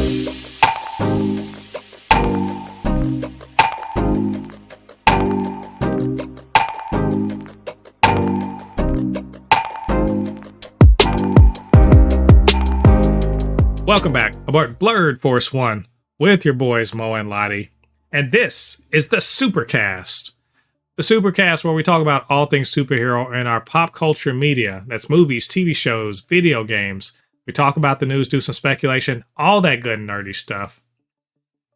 Welcome back aboard Blurred Force One with your boys Mo and Lottie, and this is the Supercast. The Supercast where we talk about all things superhero in our pop culture media. That's movies, TV shows, video games. We talk about the news, do some speculation, all that good nerdy stuff.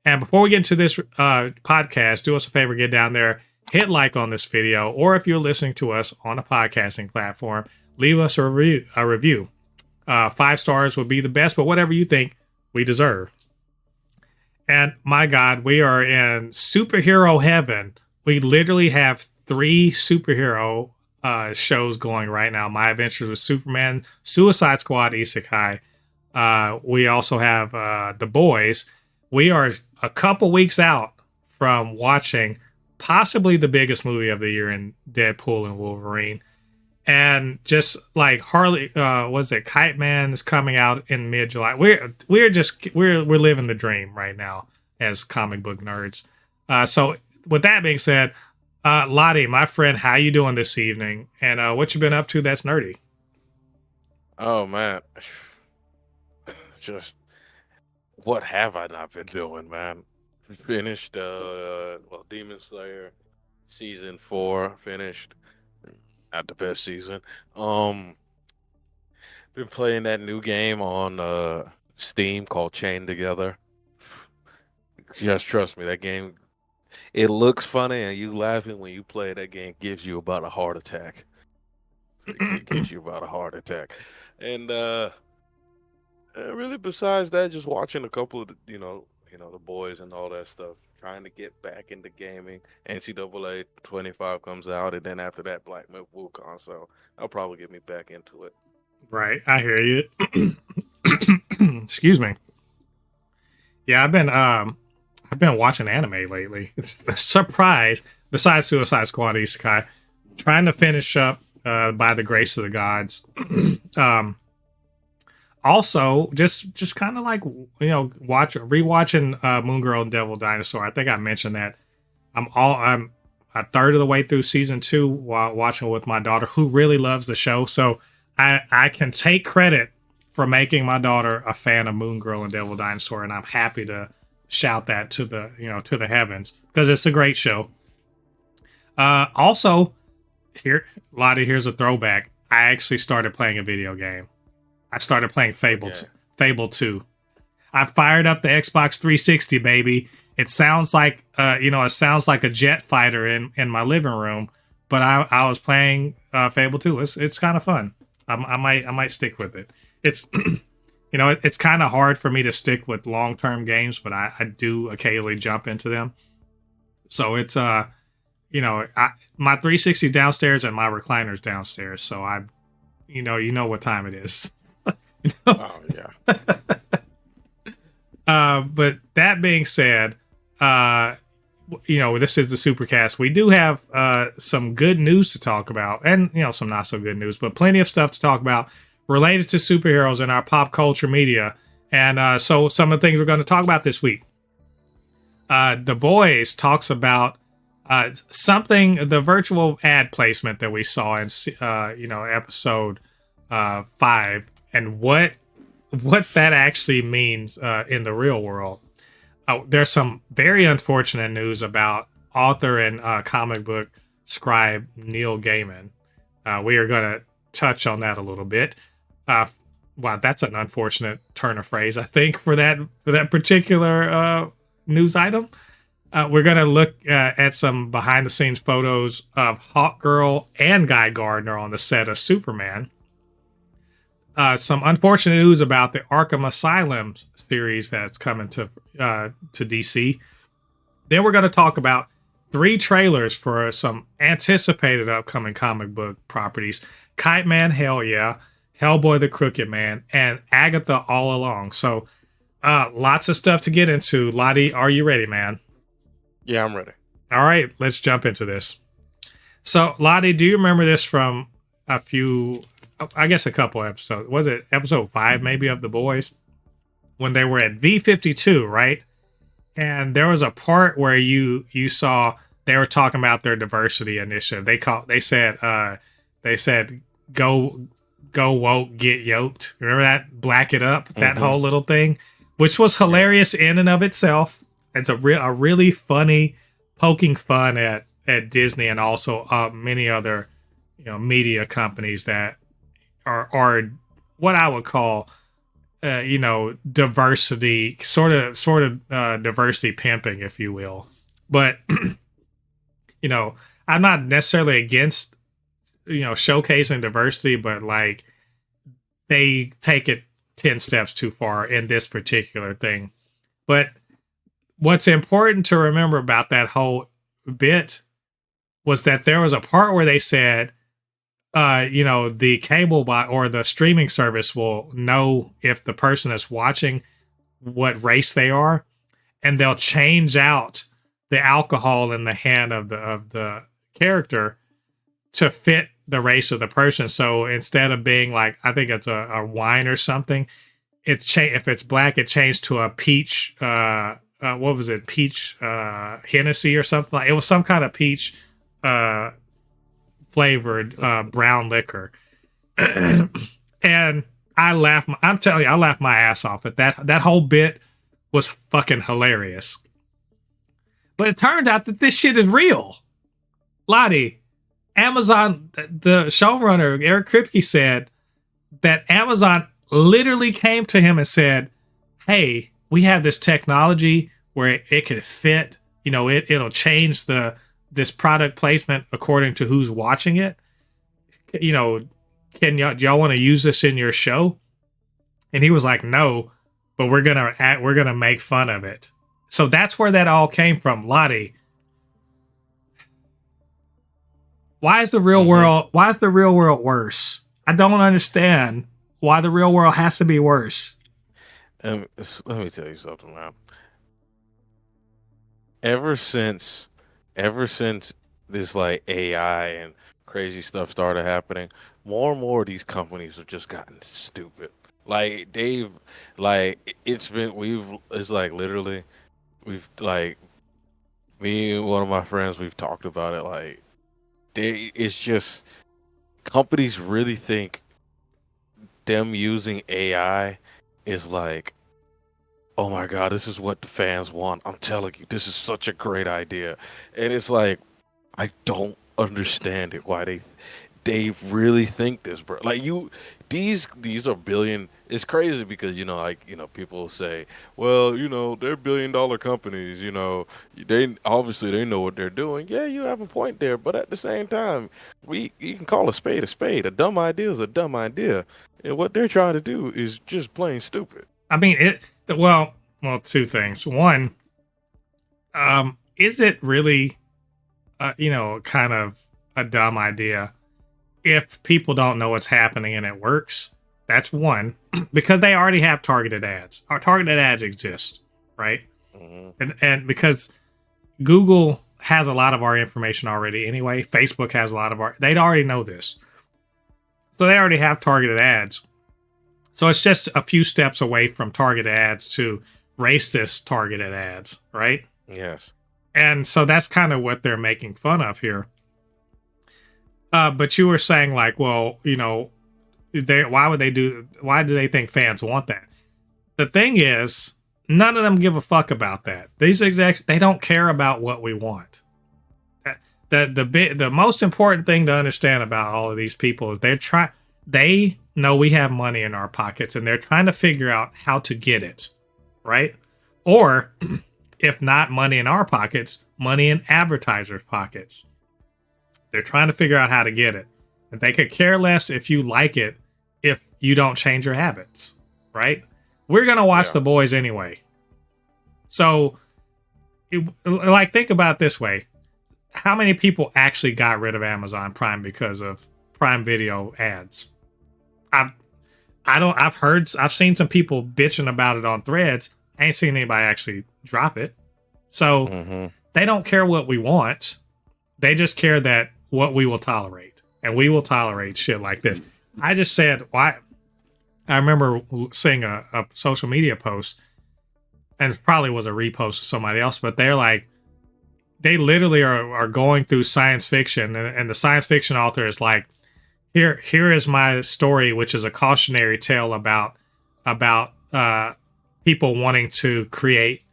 And before we get into this podcast, do us a favor, get down there, hit like on this video, or if you're listening to us on a podcasting platform, leave us a review. 5 stars would be the best, but whatever you think, we deserve. And my God, we are in superhero heaven. We literally have 3 superhero shows going right now. My Adventures with Superman, Suicide Squad, Isekai. We also have The Boys. We are a couple weeks out from watching possibly the biggest movie of the year in Deadpool and Wolverine. And just like Kite-Man is coming out in mid-July. We're living the dream right now as comic book nerds. So with that being said, Lottie, my friend, how you doing this evening? And what you been up to that's nerdy? Oh man, just what have I not been doing, man? Finished Demon Slayer season 4 finished. Not the best season. Been playing that new game on Steam called Chain Together. Just trust me, that game, it looks funny and you laughing when you play that game. Gives you about a heart attack. It gives you about a heart attack. And really, besides that, just watching a couple of the boys and all that stuff. Trying to get back into gaming. NCAA 25 comes out, and then after that, Black Myth Wukong. So I'll probably get me back into it. Right, I hear you. Excuse me. Yeah, I've been watching anime lately. It's a surprise. Besides Suicide Squad Isekai, trying to finish up by the grace of the gods. Also, just kind of like, rewatching Moon Girl and Devil Dinosaur. I think I mentioned that. I'm a third of the way through season 2 while watching with my daughter, who really loves the show. So I can take credit for making my daughter a fan of Moon Girl and Devil Dinosaur, and I'm happy to shout that to the heavens because it's a great show. Also, Lottie, here's a throwback. I actually started playing a video game. I started playing Fable 2. I fired up the Xbox 360, baby. It sounds like a jet fighter in my living room, but I was playing Fable 2. It's kind of fun. I might stick with it. It's it's kind of hard for me to stick with long-term games, but I do occasionally jump into them. So it's my 360 downstairs and my recliner's downstairs. So I you know what time it is. Oh yeah. But that being said, this is the Supercast. We do have some good news to talk about, and some not so good news, but plenty of stuff to talk about related to superheroes in our pop culture media. And so some of the things we're going to talk about this week. The Boys talks about the virtual ad placement that we saw in episode 5. And what that actually means in the real world. There's some very unfortunate news about author and comic book scribe Neil Gaiman. We are going to touch on that a little bit. Wow, that's an unfortunate turn of phrase, I think, for that particular news item. We're going to look at some behind-the-scenes photos of Hawkgirl and Guy Gardner on the set of Superman. Some unfortunate news about the Arkham Asylum series that's coming to DC. Then we're going to talk about 3 trailers for some anticipated upcoming comic book properties. Kite-Man, Hell Yeah, Hellboy the Crooked Man, and Agatha All Along. So lots of stuff to get into. Lottie, are you ready, man? Yeah, I'm ready. All right, let's jump into this. So, Lottie, do you remember this from a couple episodes? Was it episode 5 maybe of The Boys? when they were at V52, right? And there was a part where you saw they were talking about their diversity initiative. They said go woke, get yoked. Remember that? Black it up, that whole little thing, which was hilarious in and of itself. It's a really funny poking fun at Disney and also many other media companies that are what I would call diversity, sort of diversity pimping, if you will. But I'm not necessarily against showcasing diversity, but like they take it 10 steps too far in this particular thing. But what's important to remember about that whole bit was that there was a part where they said, the cable bot or the streaming service will know if the person is watching what race they are, and they'll change out the alcohol in the hand of the character to fit the race of the person. So instead of being like, I think it's a wine or something, if it's black, it changed to a peach. What was it? Peach Hennessy or something. It was some kind of peach flavored brown liquor. And I'm telling you, I laughed my ass off at that whole bit was fucking hilarious. But it turned out that this shit is real. Lottie, Amazon, the showrunner, Eric Kripke, said that Amazon literally came to him and said, hey, we have this technology where it could fit, it'll change this product placement according to who's watching it. Do y'all want to use this in your show? And he was like, no, but we're gonna make fun of it. So that's where that all came from. Lottie, why is the real world worse? I don't understand why the real world has to be worse. Let me tell you something, man. Ever since this like AI and crazy stuff started happening, more and more of these companies have just gotten stupid. Like me and one of my friends, we've talked about it. Like it's just companies really think them using AI is like, oh my God, this is what the fans want. I'm telling you, this is such a great idea. And it's like, I don't understand it, why they really think this, bro. Like these are billion. It's crazy because people say, well, they're $1 billion companies. They obviously know what they're doing. Yeah, you have a point there, but at the same time, you can call a spade a spade. A dumb idea is a dumb idea, and what they're trying to do is just plain stupid. I mean, well, two things. One, is it really, kind of a dumb idea if people don't know what's happening and it works? That's one, because they already have targeted ads. Our targeted ads exist, right? Mm-hmm. And because Google has a lot of our information already anyway, Facebook has a lot of they'd already know this. So they already have targeted ads. So it's just a few steps away from targeted ads to racist targeted ads, right? Yes. And so that's kind of what they're making fun of here. But you were saying like, well, why do they think fans want that? The thing is, none of them give a fuck about that. These execs, they don't care about what we want. The most important thing to understand about all of these people is they know we have money in our pockets and they're trying to figure out how to get it, right? Or if not money in our pockets, money in advertisers' pockets. They're trying to figure out how to get it. And they could care less if you like it if you don't change your habits, right? We're going to watch The Boys anyway. So, think about it this way. How many people actually got rid of Amazon Prime because of Prime Video ads? I've seen some people bitching about it on Threads. I ain't seen anybody actually drop it. So they don't care what we want. They just care that what we will tolerate. And we will tolerate shit like this. I just said, why? I remember seeing a social media post, and it probably was a repost of somebody else, but they're like, they literally are going through science fiction, and the science fiction author is like, here is my story, which is a cautionary tale about people wanting to create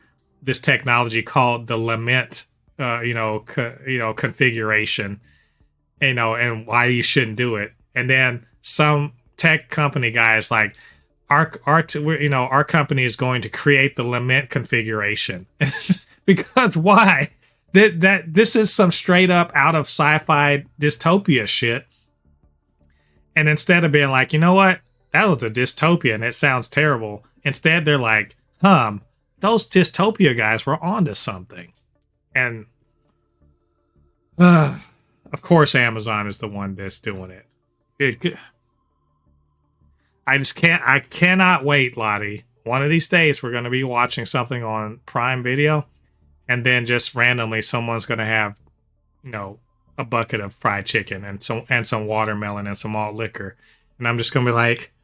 this technology called the lament, configuration, and why you shouldn't do it. And then some tech company guy is like, our company is going to create the lament configuration. Because why? This is some straight up out of sci-fi dystopia shit. And instead of being like, you know what, that was a dystopia and it sounds terrible, instead they're like, those dystopia guys were onto something. And of course Amazon is the one that's doing it. I cannot wait, Lottie. One of these days we're going to be watching something on Prime Video, and then just randomly someone's going to have, a bucket of fried chicken and some watermelon and some malt liquor. And I'm just going to be like,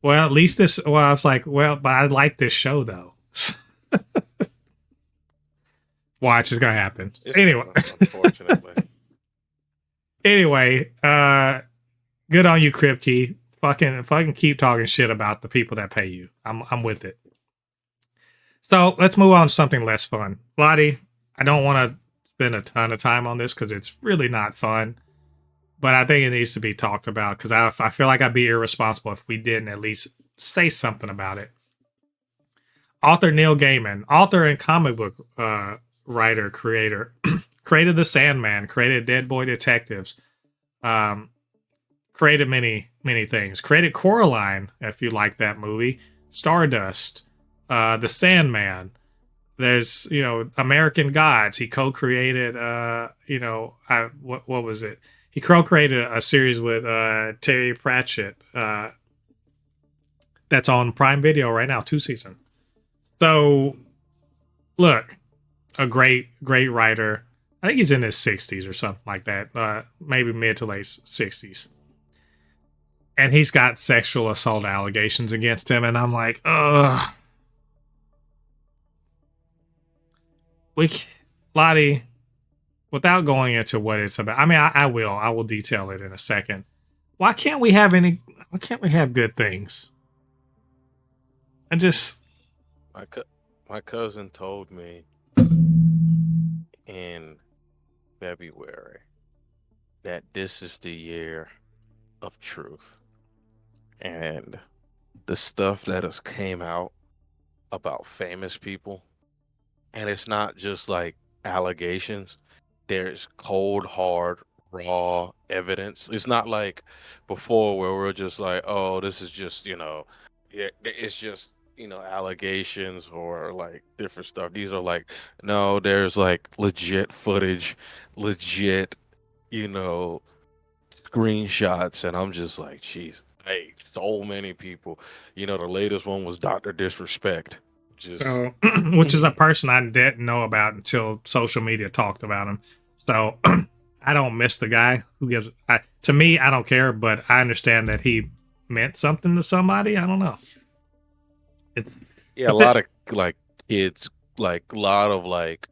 well, at least this, well, I was like, well, but I like this show though. Watch, it's going to happen. Anyway. Unfortunately. Anyway, good on you, Kripke. Fucking keep talking shit about the people that pay you. I'm with it. So let's move on to something less fun. Lottie, I don't want to spend a ton of time on this because it's really not fun, but I think it needs to be talked about because I feel like I'd be irresponsible if we didn't at least say something about it. Author Neil Gaiman, author and comic book writer, creator, created The Sandman, created Dead Boy Detectives, created many things, created Coraline, if you like that movie, Stardust, The Sandman. There's, American Gods. He co-created, what was it? He co-created a series with Terry Pratchett that's on Prime Video right now, 2 seasons. So, look, a great writer. I think he's in his 60s or something like that, maybe mid to late 60s. And he's got sexual assault allegations against him, and I'm like, ugh. Lottie, without going into what it's about, I mean, I will detail it in a second. Why can't we have good things? I just... My cousin told me in February that this is the year of truth. And the stuff that has came out about famous people, and it's not just like allegations, there's cold, hard, raw evidence. It's not like before where we're just like, oh, this is just, it's just, allegations or like different stuff. These are like, no, there's like legit footage, legit, screenshots, and I'm just like, jeez, hey, so many people. The latest one was Dr. Disrespect. Which is a person I didn't know about until social media talked about him. So I don't miss the guy who gives. To me, I don't care, but I understand that he meant something to somebody. I don't know. A lot of like kids, like a lot of like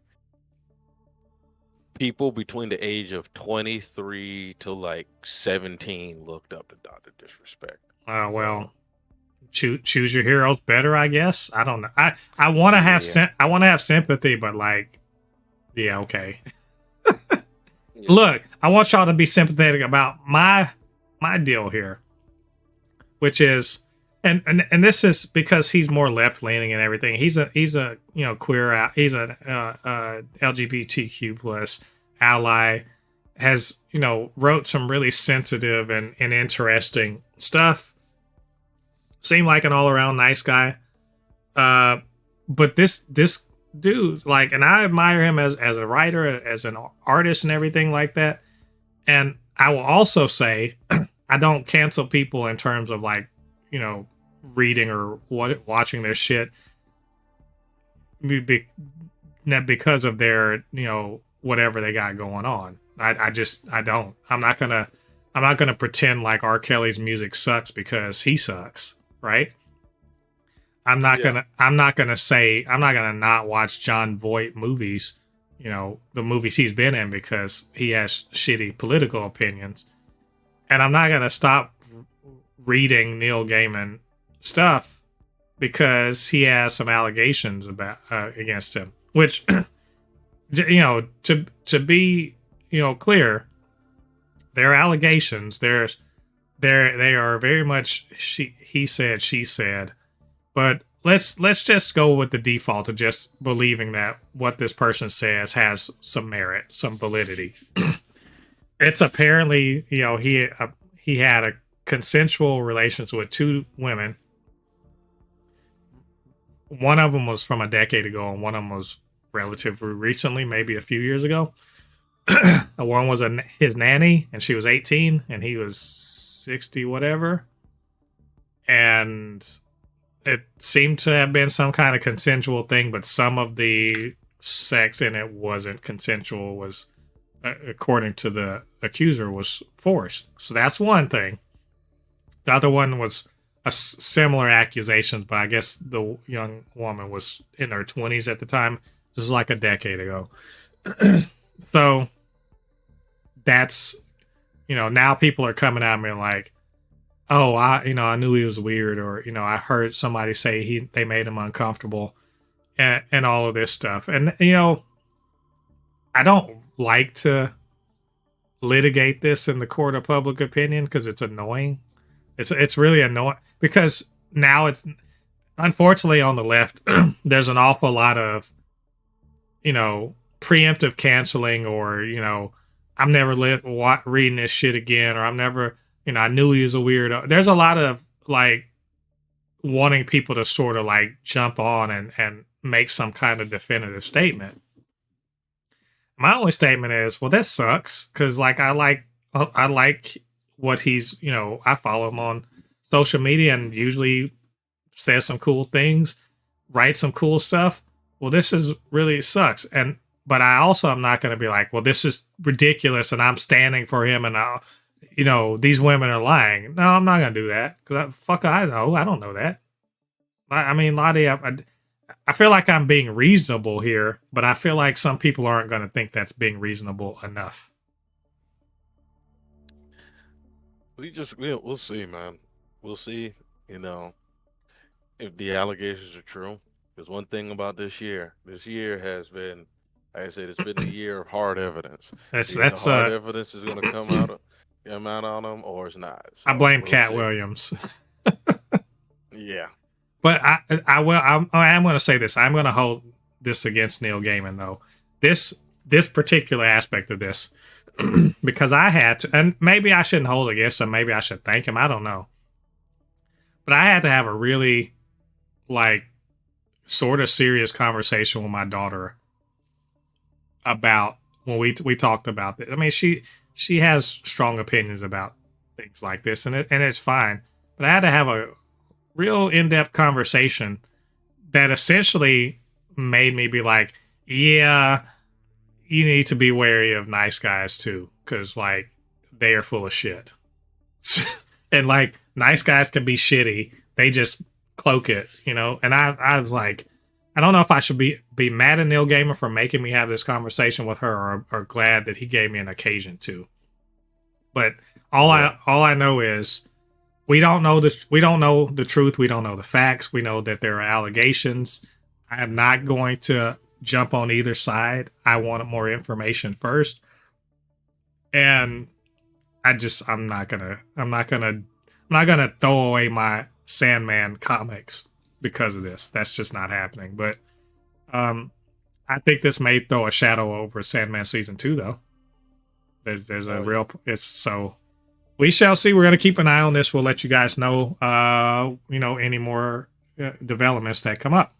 people between the age of 23 to like 17 looked up to Dr. Disrespect. Well, choose your heroes better, I guess. I don't know. I want to have sympathy, but like, yeah, okay. Look, I want y'all to be sympathetic about my deal here, which is, and this is because he's more left leaning and everything. He's a queer, he's a LGBTQ plus ally, has wrote some really sensitive and interesting stuff. Seemed like an all around nice guy, but this dude, like, and I admire him as a writer, as an artist, and everything like that. And I will also say, I don't cancel people in terms of like, reading or watching their shit because of their, whatever they got going on. I don't. I'm not gonna I'm not gonna pretend like R. Kelly's music sucks because he sucks, right? Yeah. I'm not gonna say I'm not gonna not watch John Voight movies, the movies he's been in because he has shitty political opinions. And I'm not gonna stop reading Neil Gaiman stuff because he has some allegations about against him. Which, to be clear, there are allegations. They are very much he said, she said. But let's just go with the default of just believing that what this person says has some merit, some validity. It's apparently he had a consensual relations with two women. One of them was from a decade ago, and one of them was relatively recently, maybe a few years ago. One was his nanny, and she was 18, and he was 60, whatever. And it seemed to have been some kind of consensual thing, but some of the sex in it wasn't consensual. Was according to the accuser, was forced. So that's one thing. The other one was a similar accusations, but I guess the young woman was in her 20s at the time. This is like a decade ago. So that's, now people are coming at me like, oh, I knew he was weird, or, I heard somebody say they made him uncomfortable, and all of this stuff. And, I don't like to litigate this in the court of public opinion because it's annoying. It's really annoying because now it's, unfortunately, on the left, there's an awful lot of, preemptive canceling, or, I'm never reading this shit again, or I'm never, I knew he was a weirdo. There's a lot of like wanting people to sort of like jump on and make some kind of definitive statement. My only statement is, well, that sucks, because like I like what he's, I follow him on social media and usually says some cool things, writes some cool stuff. Well, this is really sucks. But I also am not going to be like, well, this is ridiculous and I'm standing for him and these women are lying. No, I'm not going to do that because I don't know that. I mean, Lottie, I feel like I'm being reasonable here, but I feel like some people aren't going to think that's being reasonable enough. We'll see, man. We'll see, if the allegations are true. Because one thing about this year has been, like I said, it's been a year of hard evidence. Either the hard evidence is going to come out on them, or it's not. So I blame Cat Williams. Yeah. But I am going to say this. I'm going to hold this against Neil Gaiman, though. This particular aspect of this, because I had to, and maybe I shouldn't hold it against him. Maybe I should thank him. I don't know. But I had to have a really, like, sort of serious conversation with my daughter about when we talked about this. I mean, she has strong opinions about things like this, and it's fine. But I had to have a real in-depth conversation that essentially made me be like, yeah, you need to be wary of nice guys too, because like they are full of shit. And like nice guys can be shitty, they just cloak it, and I was like, I don't know if I should be mad at Neil Gaiman for making me have this conversation with her, or glad that he gave me an occasion to. But all I know is we don't know the truth. We don't know the facts. We know that there are allegations. I am not going to jump on either side. I want more information first. And I'm not gonna throw away my Sandman comics because of this. That's just not happening. But I think this may throw a shadow over Sandman season 2, though. There's a real, so we shall see. We're going to keep an eye on this. We'll let you guys know, any more developments that come up.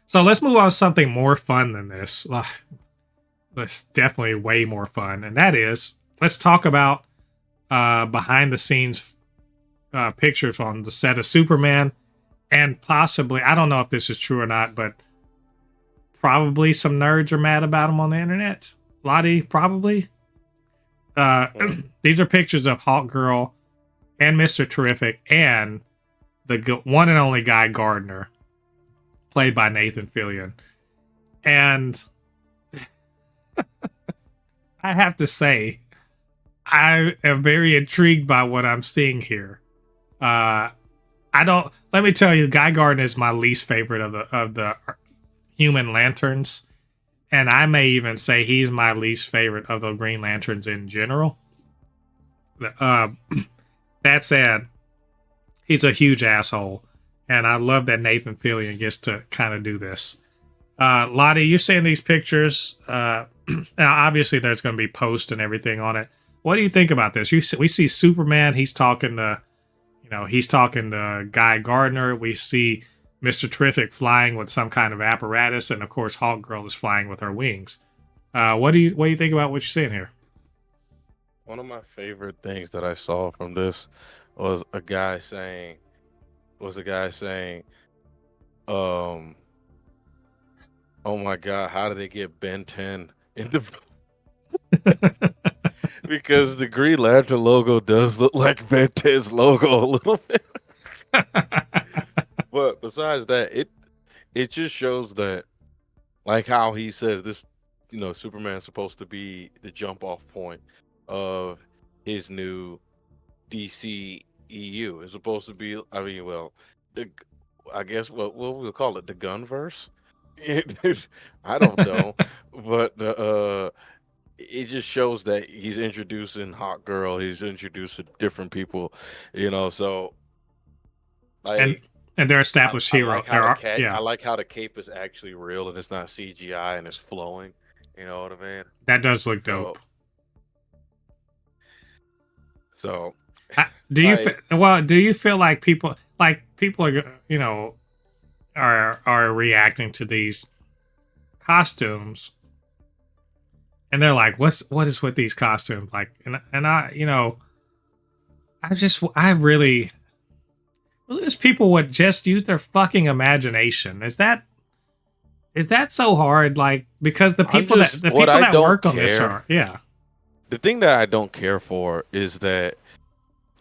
So let's move on to something more fun than this. That's definitely way more fun. And that is, let's talk about behind the scenes pictures on the set of Superman, and possibly, I don't know if this is true or not, but probably some nerds are mad about him on the internet. Lottie, probably. These are pictures of Hawkgirl and Mr. Terrific and the one and only Guy Gardner, played by Nathan Fillion. And I have to say, I am very intrigued by what I'm seeing here. Let me tell you, Guy Gardner is my least favorite of the Human Lanterns. And I may even say he's my least favorite of the Green Lanterns in general. That said, he's a huge asshole. And I love that Nathan Fillion gets to kind of do this. Lottie, you're seeing these pictures. Now, obviously, there's going to be posts and everything on it. What do you think about this? We see Superman. He's talking to Guy Gardner. We see Mr. Terrific flying with some kind of apparatus, and of course, Hawkgirl is flying with her wings. What do you think about what you're seeing here? One of my favorite things that I saw from this was a guy saying, "Oh my God, how did they get Ben 10 into?" Because the Green Lantern logo does look like Ben 10's logo a little bit. But besides that, it just shows that, like how he says this, Superman's supposed to be the jump off point of his new DC EU. It's supposed to be, I guess what we'll call it, the Gunverse. I don't know, but it just shows that he's introducing Hawkgirl. He's introducing different people, So like, and they're established hero. I like how the cape is actually real and it's not CGI and it's flowing. You know what I mean? That does look dope. So, do you feel like people are reacting to these costumes, and they're like, what is with these costumes? Like, and there's people would just use their fucking imagination. Is that so hard? Like, because the people that work on this are, yeah. The thing that I don't care for is that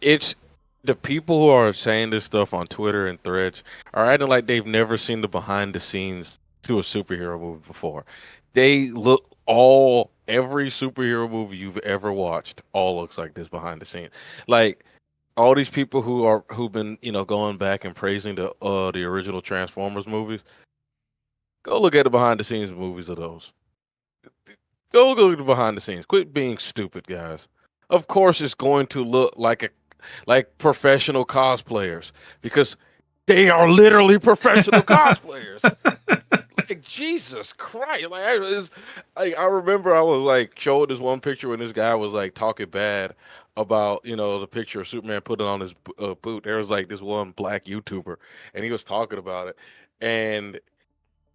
it's the people who are saying this stuff on Twitter and Threads are acting like they've never seen the behind the scenes to a superhero movie before. They look every superhero movie you've ever watched all looks like this behind the scenes. Like, all these people who've been going back and praising the original Transformers movies, go look at the behind the scenes movies of those. Go look at the behind the scenes. Quit being stupid, guys. Of course, it's going to look like professional cosplayers because they are literally professional cosplayers. Like, Jesus Christ! Like, I remember I was like showing this one picture when this guy was like talking bad about the picture of Superman putting on his boot. There was like this one black YouTuber, and he was talking about it, and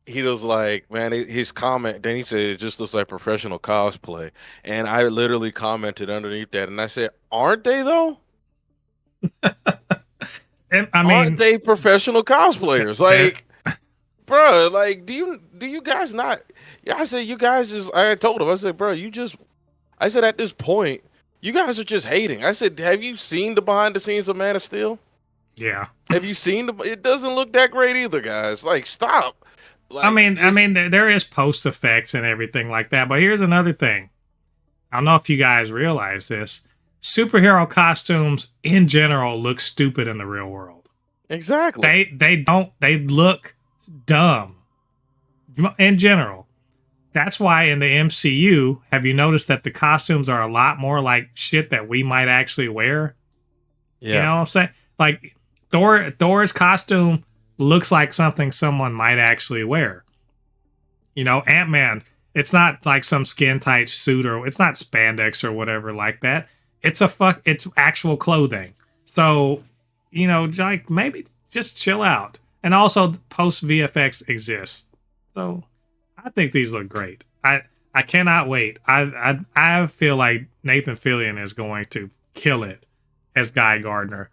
he was like, man, his comment, then he said, it just looks like professional cosplay. And I literally commented underneath that, and I said, aren't they though? Aren't they professional cosplayers? Like, bro, like, do you guys not? Yeah, I said, you guys I told him, I said, bro, I said, at this point, you guys are just hating. I said, have you seen the behind the scenes of Man of Steel? Yeah. Have you seen it doesn't look that great either, guys. Like, stop. Like, I mean, there is post effects and everything like that. But here's another thing. I don't know if you guys realize this. Superhero costumes in general look stupid in the real world. Exactly. They look dumb in general. That's why in the MCU, have you noticed that the costumes are a lot more like shit that we might actually wear? Yeah. You know what I'm saying? Like Thor's costume looks like something someone might actually wear. Ant-Man, it's not like some skin tight suit, or it's not spandex or whatever like that. It's actual clothing. So, like, maybe just chill out. And also, post VFX exists. So, I think these look great. I cannot wait. I feel like Nathan Fillion is going to kill it as Guy Gardner.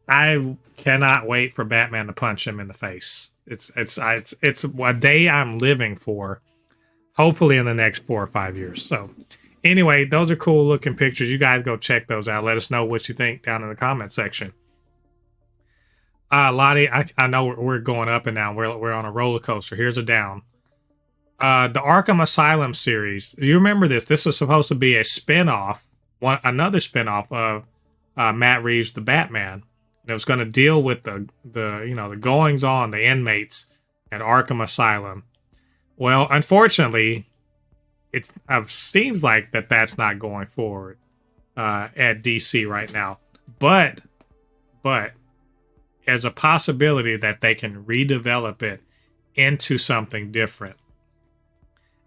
I cannot wait for Batman to punch him in the face. It's a day I'm living for, hopefully in the next 4 or 5 years. So, Anyway, those are cool looking pictures. You guys go check those out. Let us know what you think down in the comment section. Lottie, I know we're going up and down. We're on a roller coaster. Here's a down. The Arkham Asylum series. Do you remember this? This was supposed to be a spin-off, another spin-off of Matt Reeves' The Batman. And it was going to deal with the goings on, the inmates at Arkham Asylum. Well, unfortunately, it seems like that's not going forward at DC right now. But as a possibility that they can redevelop it into something different.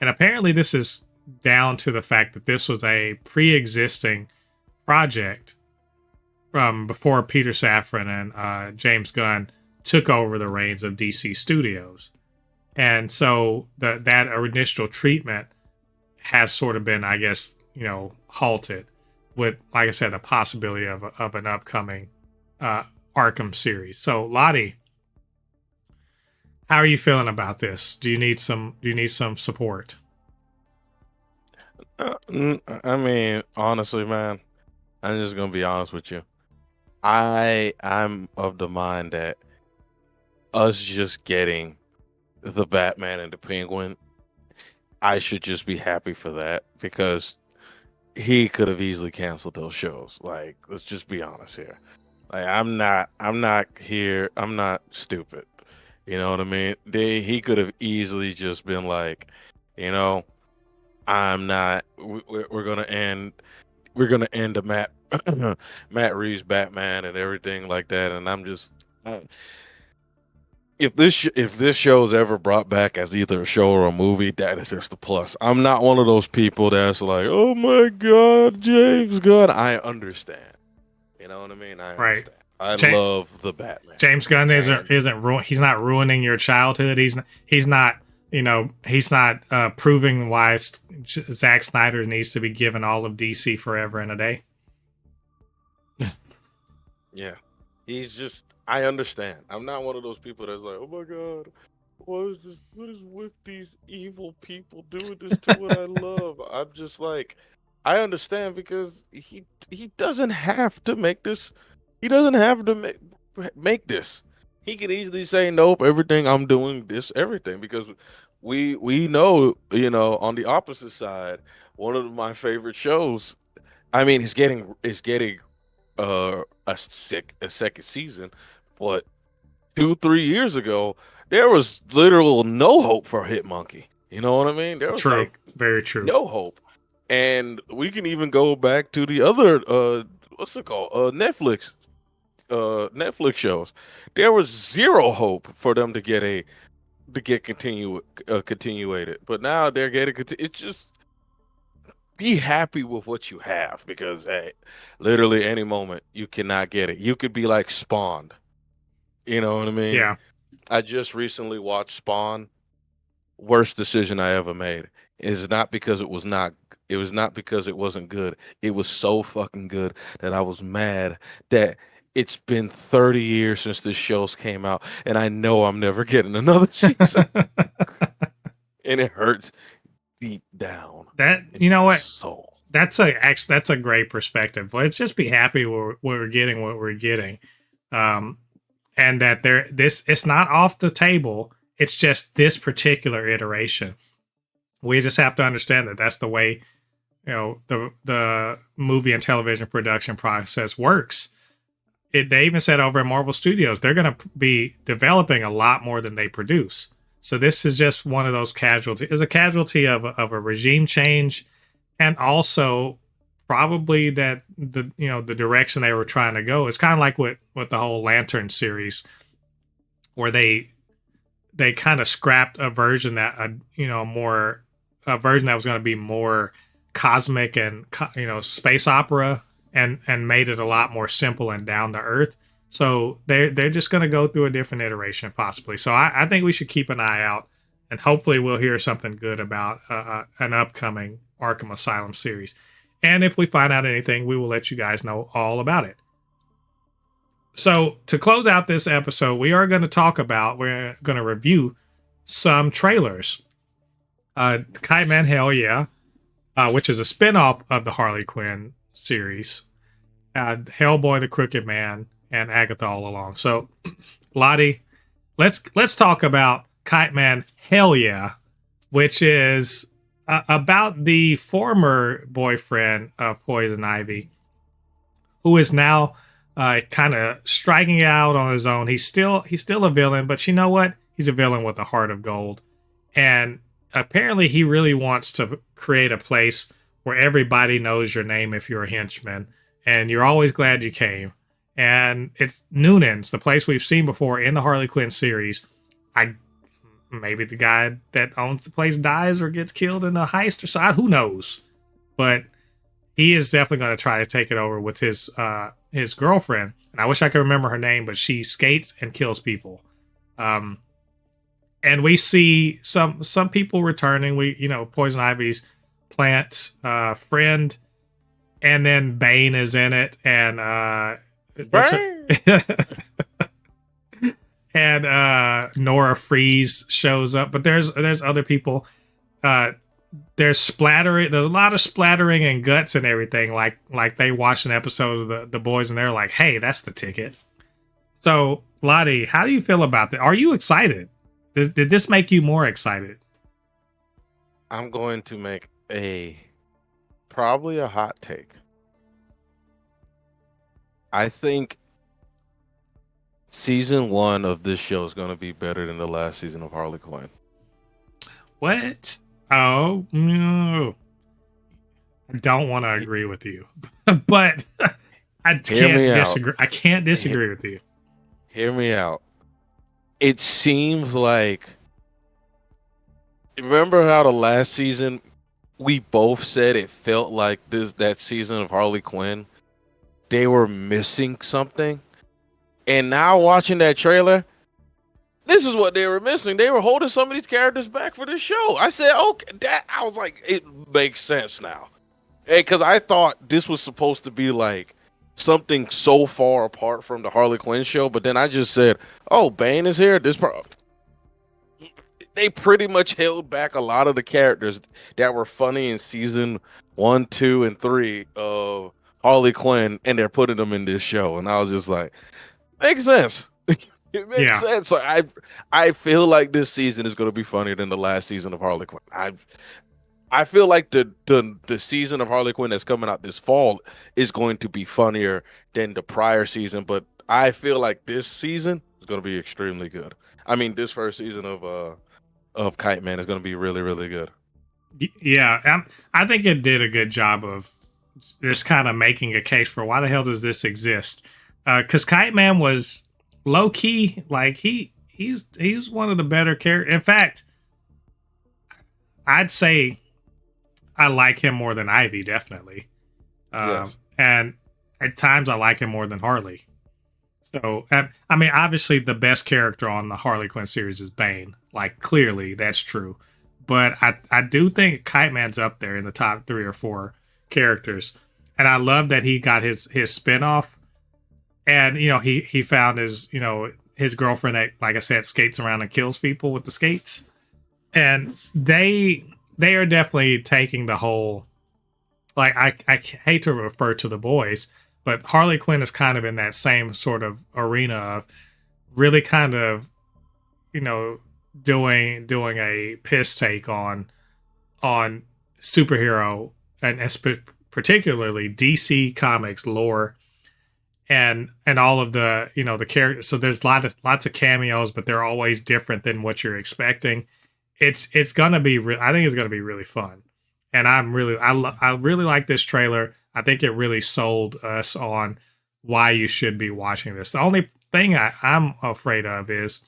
And apparently this is down to the fact that this was a pre-existing project from before Peter Safran and James Gunn took over the reins of DC Studios. And so that initial treatment has sort of been, I guess, halted with, like I said, the possibility of an upcoming Arkham series. So Lottie, how are you feeling about this? Do you need some support? I mean, honestly, man, I'm just gonna be honest with you. I'm of the mind that us just getting the Batman and the Penguin, I should just be happy for that, because he could have easily canceled those shows. Like, let's just be honest here. Like, I'm not stupid. You know what I mean? He could have easily just been like, I'm not. We're gonna end the Matt Reeves Batman and everything like that. And I'm just, if this show is ever brought back as either a show or a movie, that is just a plus. I'm not one of those people that's like, oh my God, James Gunn. I understand. You know what I mean? I understand. I love the Batman. James Gunn he's not ruining your childhood. He's not proving why Zack Snyder needs to be given all of DC forever and a day. Yeah, he's just. I understand. I'm not one of those people that's like, oh my God, what is this? What is with these evil people doing this to what I love? I'm just like, I understand, because he doesn't have to make this. He doesn't have to make this. He could easily say, nope, everything I'm doing, everything, because we know, on the opposite side, one of my favorite shows, I mean, it's getting a second season, but 2-3 years ago, there was literal no hope for Hitmonkey. You know what I mean? There was true, very true, no hope. And we can even go back to the other what's it called? Netflix shows. There was zero hope for them to get continuated. But now they're getting it's just, be happy with what you have, because hey, literally any moment you cannot get it. You could be like Spawned. You know what I mean? Yeah. I just recently watched Spawn. Worst decision I ever made. It's not because it was not because it wasn't good. It was so fucking good that I was mad that it's been 30 years since this show's came out, and I know I'm never getting another season. And it hurts deep down. That, you know what? Soul. That's a great perspective. Let's just be happy we're getting what we're getting. And that it's not off the table. It's just this particular iteration. We just have to understand that that's the way, the movie and television production process works. They even said over at Marvel Studios, they're going to be developing a lot more than they produce. So this is just one of those casualties. It's a casualty of a regime change, and also probably that the direction they were trying to go. It's kind of like with the whole Lantern series, where they kind of scrapped a version that a version that was going to be more cosmic and space opera, and made it a lot more simple and down to earth. So they're just going to go through a different iteration possibly. So I think we should keep an eye out, and hopefully we'll hear something good about an upcoming Arkham Asylum series. And if we find out anything, we will let you guys know all about it. So to close out this episode, we're going to review some trailers. Kite-Man, hell yeah. which is a spinoff of the Harley Quinn series. Hellboy, the Crooked Man, and Agatha All Along. So, Lottie, let's talk about Kite-Man Hell Yeah, which is about the former boyfriend of Poison Ivy, who is now kind of striking out on his own. He's still a villain, but you know what? He's a villain with a heart of gold. And apparently he really wants to create a place where everybody knows your name if you're a henchman, and you're always glad you came. And it's Noonan's, the place we've seen before in the Harley Quinn series. Maybe the guy that owns the place dies or gets killed in a heist or side. Who knows? But he is definitely going to try to take it over with his girlfriend. And I wish I could remember her name, but she skates and kills people. And we see some people returning. Poison Ivy's plant friend, and then Bane is in it, and and Nora Freeze shows up. But there's other people. There's splattering. There's a lot of splattering and guts and everything. Like they watched an episode of the boys, and they're like, "Hey, that's the ticket." So, Lottie, how do you feel about that? Are you excited? Did this make you more excited? I'm going to make probably a hot take. I think season 1 of this show is going to be better than the last season of Harley Quinn. What? Oh, no. I don't want to agree with you, but I can't disagree with you. Hear me out. It seems like, remember how the last season we both said it felt like that season of Harley Quinn, they were missing something? And now watching that trailer, this is what they were missing. They were holding some of these characters back for this show. I said, okay, I was like, it makes sense now. Because I thought this was supposed to be like something so far apart from the Harley Quinn show, but then I just said, oh, Bane is here. They pretty much held back a lot of the characters that were funny in season 1, 2, and 3 of Harley Quinn, and they're putting them in this show. And I was just like, makes sense. It makes sense. So I feel like this season is going to be funnier than the last season of Harley Quinn. I feel like the season of Harley Quinn that's coming out this fall is going to be funnier than the prior season, but I feel like this season is going to be extremely good. I mean, this first season of Kite-Man is going to be really, really good. Yeah, I think it did a good job of just kind of making a case for why the hell does this exist? Because Kite-Man was low key, like he's one of the better characters. In fact, I'd say I like him more than Ivy, definitely. Yes. And at times I like him more than Harley. So, I mean, obviously the best character on the Harley Quinn series is Bane. Like, clearly, that's true. But I do think Kite-Man's up there in the top 3 or 4 characters. And I love that he got his spinoff. And, he found his girlfriend that, like I said, skates around and kills people with the skates. And they are definitely taking the whole, like, I hate to refer to the boys, but Harley Quinn is kind of in that same sort of arena of really kind of, doing a piss take on superhero and particularly DC Comics lore and all of the, the characters. So there's lots of cameos, but they're always different than what you're expecting. It's gonna be I think it's gonna be really fun, and I really like this trailer. I think it really sold us on why you should be watching this. The only thing I'm afraid of is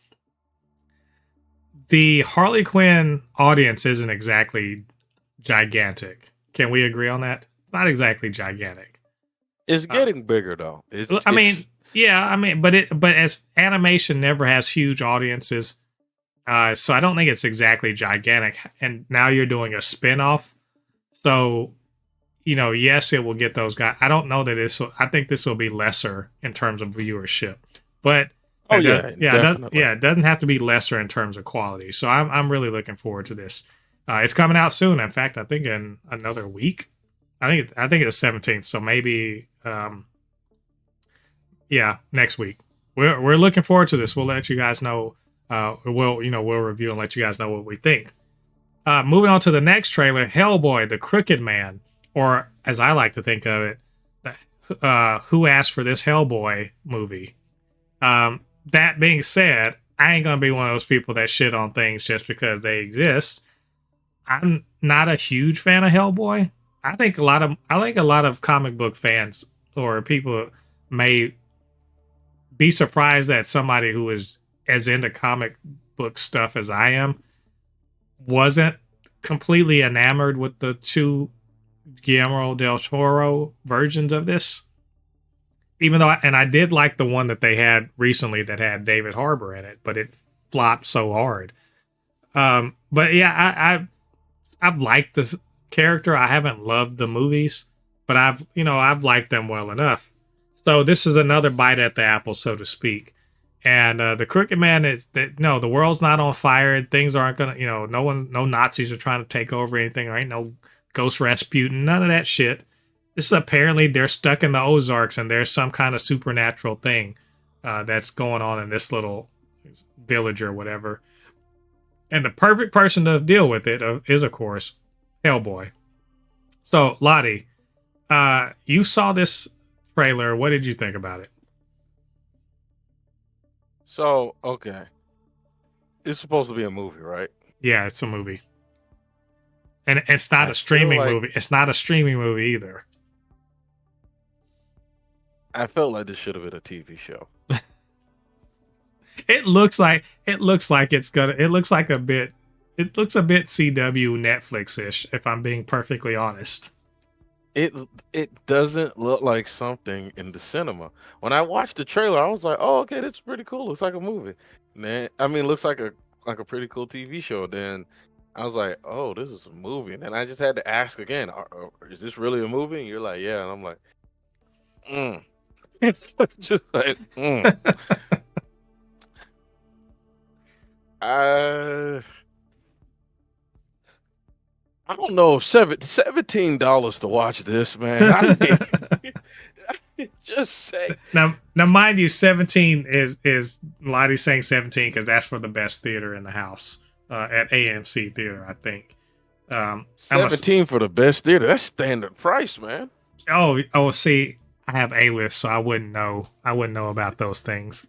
the Harley Quinn audience isn't exactly gigantic. Can we agree on that? It's not exactly gigantic. It's getting bigger though. But as animation never has huge audiences. So I don't think it's exactly gigantic. And now you're doing a spin-off. So, yes, it will get those guys. I don't know that I think this will be lesser in terms of viewership. But it doesn't have to be lesser in terms of quality. So I'm really looking forward to this. It's coming out soon. In fact, I think in another week. I think it's 17th. So maybe yeah, next week. We're looking forward to this. We'll let you guys know. We'll review and let you guys know what we think. Moving on to the next trailer, Hellboy, the Crooked Man, or as I like to think of it, Who Asked for This Hellboy movie. That being said, I ain't gonna be one of those people that shit on things just because they exist. I'm not a huge fan of Hellboy. I think a lot of comic book fans or people may be surprised that somebody who is as into comic book stuff as I am wasn't completely enamored with the two Guillermo del Toro versions of this. Even though, I did like the one that they had recently that had David Harbour in it, but it flopped so hard. But yeah, I've liked this character. I haven't loved the movies, but I've liked them well enough. So this is another bite at the apple, so to speak. And the Crooked Man is that no, the world's not on fire. Things aren't gonna, no Nazis are trying to take over anything. There ain't no Ghost Rasputin, none of that shit. This is apparently they're stuck in the Ozarks and there's some kind of supernatural thing that's going on in this little village or whatever. And the perfect person to deal with it is, of course, Hellboy. So, Lottie, you saw this trailer. What did you think about it? So, okay. It's supposed to be a movie, right? Yeah, it's a movie. And it's not a streaming movie. It's not a streaming movie either. I felt like this should have been a TV show. It looks like it looks a bit CW Netflix-ish, if I'm being perfectly honest. It doesn't look like something in the cinema. When I watched the trailer, I was like, "Oh, okay, that's pretty cool. Looks like a movie." Man, I mean, it looks like a pretty cool TV show. Then I was like, "Oh, this is a movie." And then I just had to ask again, "Is this really a movie?" And you're like, "Yeah." And I'm like, just like, I don't know, $17 to watch this, man. I mean, just say now, mind you, 17 is Lottie's saying 17 because that's for the best theater in the house at AMC Theater, I think. 17 for the best theater. That's standard price, man. Oh, see, I have A-list, so I wouldn't know about those things.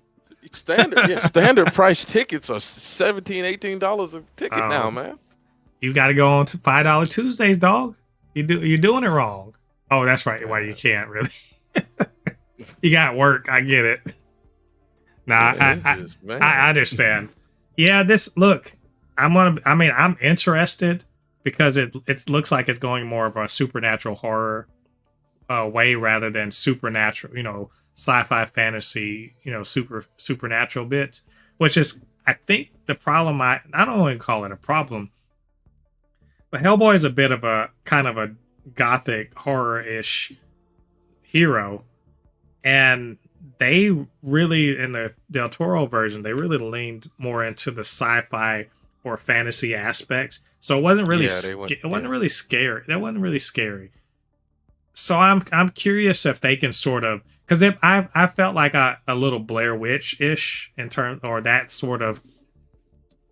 Standard price tickets are $17, $18 a ticket now, man. You got to go on to $5 Tuesdays, dog. You're doing it wrong. Oh, that's right. Why you can't really. You got work. I get it. Nah, I understand. Yeah, I'm interested because it looks like it's going more of a supernatural horror way rather than supernatural, sci-fi fantasy, supernatural bits, which is, I think, the problem. I don't want to call it a problem, but Hellboy is a bit of a kind of a gothic horror-ish hero, and they really, in the Del Toro version, they really leaned more into the sci-fi or fantasy aspects. So it wasn't really really scary. That wasn't really scary. So I'm curious if they can sort of, because I felt like a little Blair Witch-ish in terms, or that sort of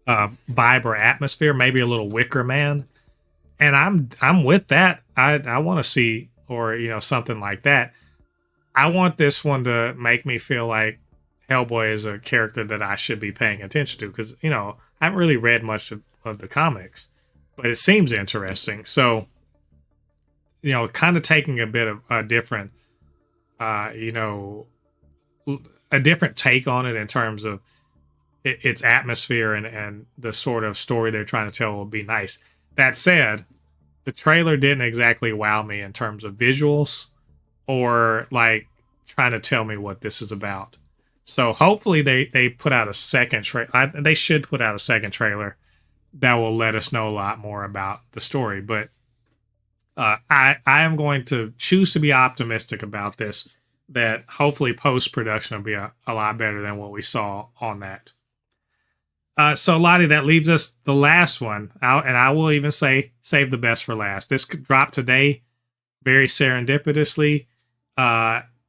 vibe or atmosphere, maybe a little Wicker Man, and I'm with that. I want to see, or something like that. I want this one to make me feel like Hellboy is a character that I should be paying attention to, because I haven't really read much of the comics, but it seems interesting. So kind of taking a bit of a different a different take on it in terms of its atmosphere and the sort of story they're trying to tell will be nice. That said, the trailer didn't exactly wow me in terms of visuals or like trying to tell me what this is about. So hopefully they put out a second trailer. They should put out a second trailer that will let us know a lot more about the story. But I am going to choose to be optimistic about this, that hopefully post-production will be a lot better than what we saw on that. So Lottie, that leaves us the last one. And I will even say save the best for last. This could drop today, very serendipitously,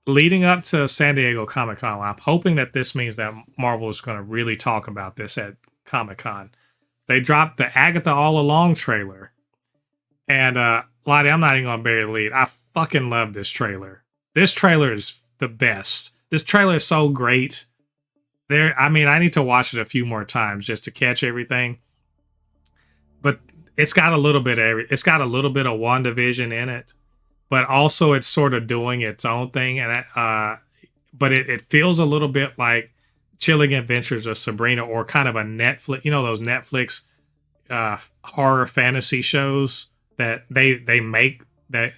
leading up to San Diego Comic-Con. I'm hoping that this means that Marvel is going to really talk about this at Comic-Con. They dropped the Agatha All Along trailer. And Lottie, I'm not even going to bury the lead. I fucking love this trailer. This trailer is the best. This trailer is so great. I need to watch it a few more times just to catch everything. But it's got a little bit of WandaVision in it, but also it's sort of doing its own thing. And but it feels a little bit like Chilling Adventures of Sabrina, or kind of a Netflix, those Netflix horror fantasy shows that they make that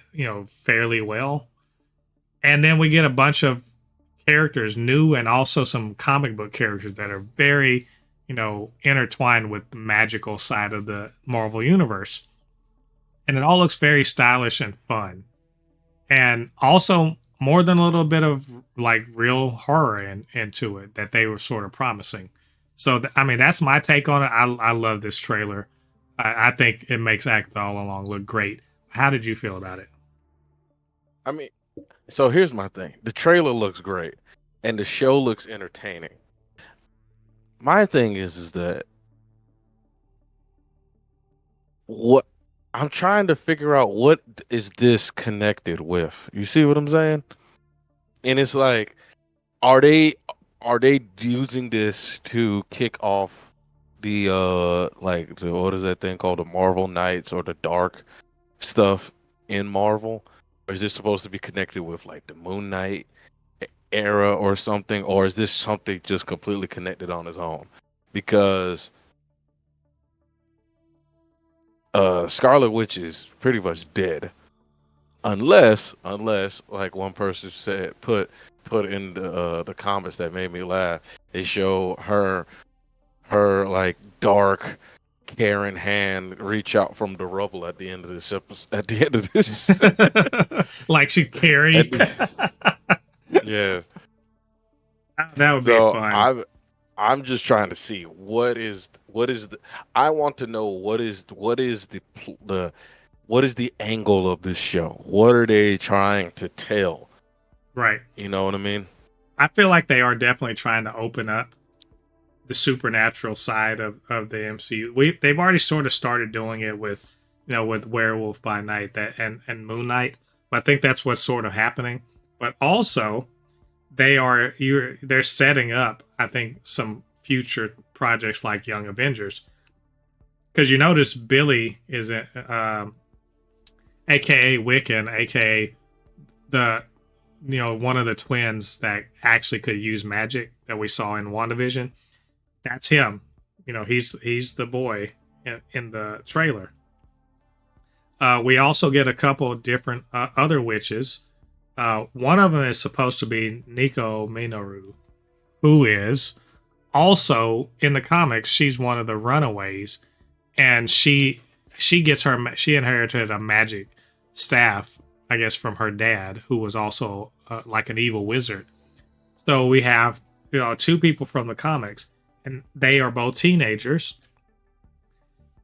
fairly well. And then we get a bunch of characters, new and also some comic book characters that are very, intertwined with the magical side of the Marvel universe. And it all looks very stylish and fun. And also more than a little bit of like real horror into it that they were sort of promising. So, that's my take on it. I love this trailer. I think it makes Agatha All Along look great. How did you feel about it? So here's my thing. The trailer looks great, and the show looks entertaining. My thing is that what I'm trying to figure out, what is this connected with? You see what I'm saying? And it's like, are they using this to kick off the what is that thing called, the Marvel Knights or the dark stuff in Marvel? Or is this supposed to be connected with like the Moon Knight era or something? Or is this something just completely connected on its own? Because Scarlet Witch is pretty much dead. Unless like one person said, put in the comments that made me laugh, they show her like dark Karen hand reach out from the rubble at the end of this episode. At the end of this, like she carried. Yeah, that would be fun. I'm just trying to see what is the. I want to know what is the angle of this show. What are they trying to tell? Right. You know what I mean? I feel like they are definitely trying to open up the supernatural side of the MCU. They've already sort of started doing it with with Werewolf by Night and Moon Knight. But I think that's what's sort of happening. But also they're setting up, I think, some future projects like Young Avengers. Because you notice Billy is aka Wiccan, aka the one of the twins that actually could use magic that we saw in WandaVision. That's him. He's the boy in the trailer. We also get a couple of different other witches. One of them is supposed to be Nico Minoru, who is also in the comics. She's one of the Runaways, and she inherited a magic staff, I guess, from her dad, who was also like an evil wizard. So we have two people from the comics. And they are both teenagers,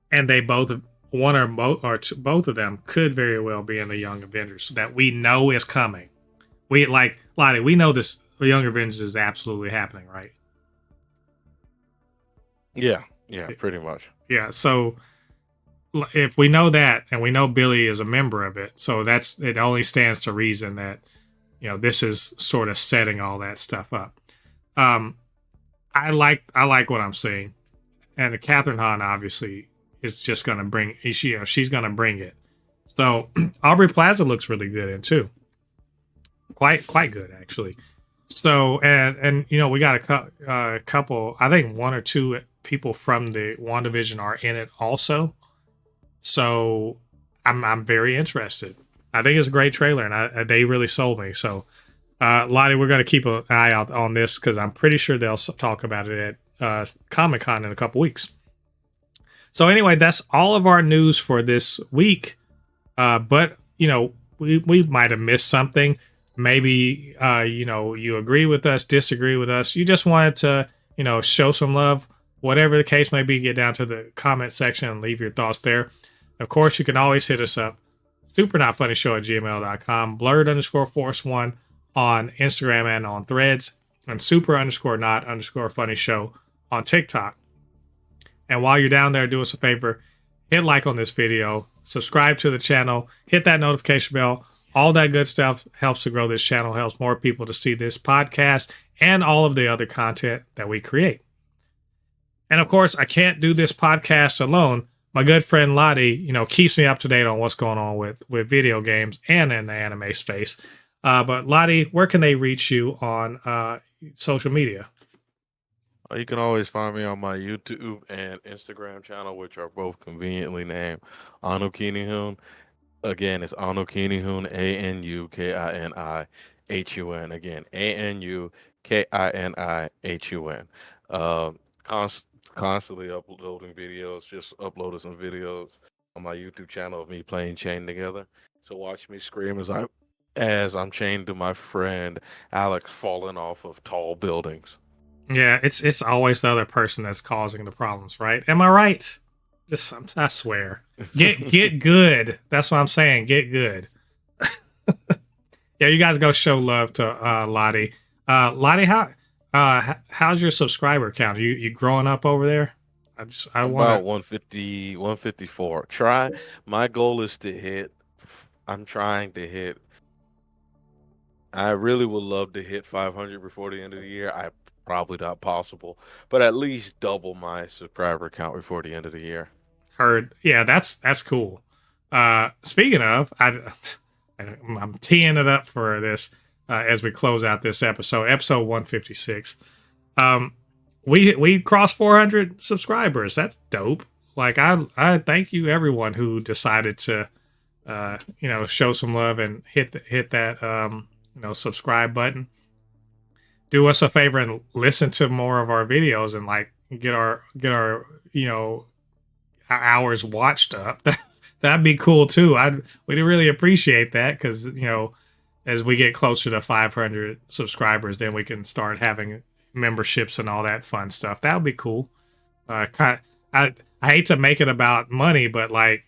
and they both both of them could very well be in the Young Avengers that we know is coming. We Lottie, we know this. The Young Avengers is absolutely happening, right? Yeah, pretty much. Yeah. So if we know that, and we know Billy is a member of it, so it only stands to reason that this is sort of setting all that stuff up. I like what I'm seeing, and Catherine Hahn obviously is just going to bring. She's going to bring it. So Aubrey Plaza looks really good in too. Quite good actually. So and we got a couple. I think one or two people from the WandaVision are in it also. So I'm very interested. I think it's a great trailer, and they really sold me. So. Lottie, we're going to keep an eye out on this because I'm pretty sure they'll talk about it at Comic-Con in a couple weeks. So anyway, that's all of our news for this week. But, we might have missed something. Maybe, you agree with us, disagree with us. You just wanted to, show some love. Whatever the case may be, get down to the comment section and leave your thoughts there. Of course, you can always hit us up, supernotfunnyshow@gmail.com, blurred_force1 on Instagram and on Threads, and super_not_funny show on TikTok. And while you're down there, do us a favor, hit like on this video, subscribe to the channel, hit that notification bell. All that good stuff helps to grow this channel, helps more people to see this podcast and all of the other content that we create. And of course, I can't do this podcast alone. My good friend Lottie, keeps me up to date on what's going on with video games and in the anime space. But Lottie, where can they reach you on social media? You can always find me on my YouTube and Instagram channel, which are both conveniently named Anukinihun. Again, it's Anukinihun, Anukinihun. Again, Anukinihun. Constantly uploading videos. Just uploaded some videos on my YouTube channel of me playing Chained Together. So watch me scream as I'm chained to my friend Alex falling off of tall buildings. Yeah, it's always the other person that's causing the problems, right? Am I right? I swear. Get good. That's what I'm saying. Get good. Yeah, you guys go show love to Lottie. Lottie, how's your subscriber count? You growing up over there? About 150, 154. My goal is to hit. I'm trying to hit. I really would love to hit 500 before the end of the year. Probably not possible, but at least double my subscriber count before the end of the year. Heard. Yeah, that's cool. Speaking of, I'm teeing it up for this as we close out this episode 156. We crossed 400 subscribers. That's dope. Like I thank you everyone who decided to show some love and hit that subscribe button. Do us a favor and listen to more of our videos and like get our hours watched up. That'd be cool too. We'd really appreciate that because as we get closer to 500 subscribers, then we can start having memberships and all that fun stuff. That would be cool. I hate to make it about money, but this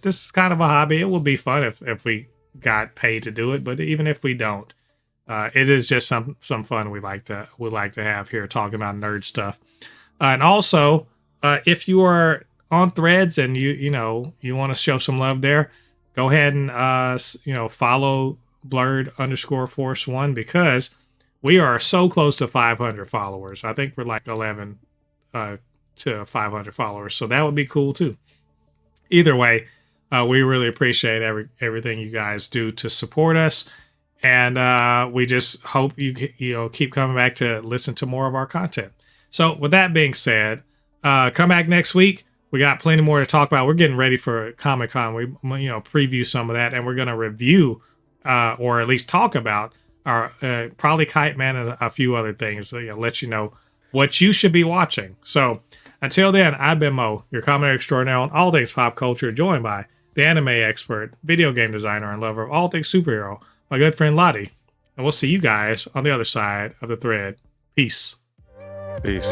is kind of a hobby. It would be fun if we got paid to do it, but even if we don't. It is just some fun we like to have here talking about nerd stuff. And also, if you are on Threads and you want to show some love there, go ahead and follow blurred_force1 because we are so close to 500 followers. I think we're like 11 to 500 followers, so that would be cool too. Either way, we really appreciate everything you guys do to support us. And we just hope you keep coming back to listen to more of our content. So with that being said, come back next week. We got plenty more to talk about. We're getting ready for Comic-Con. We preview some of that, and we're going to review or at least talk about our probably Kite-Man and a few other things. So, let you know what you should be watching. So until then, I've been Mo, your commentator extraordinaire on all things pop culture, joined by the anime expert, video game designer, and lover of all things superhero, my good friend Lottie. And we'll see you guys on the other side of the thread. Peace. Peace.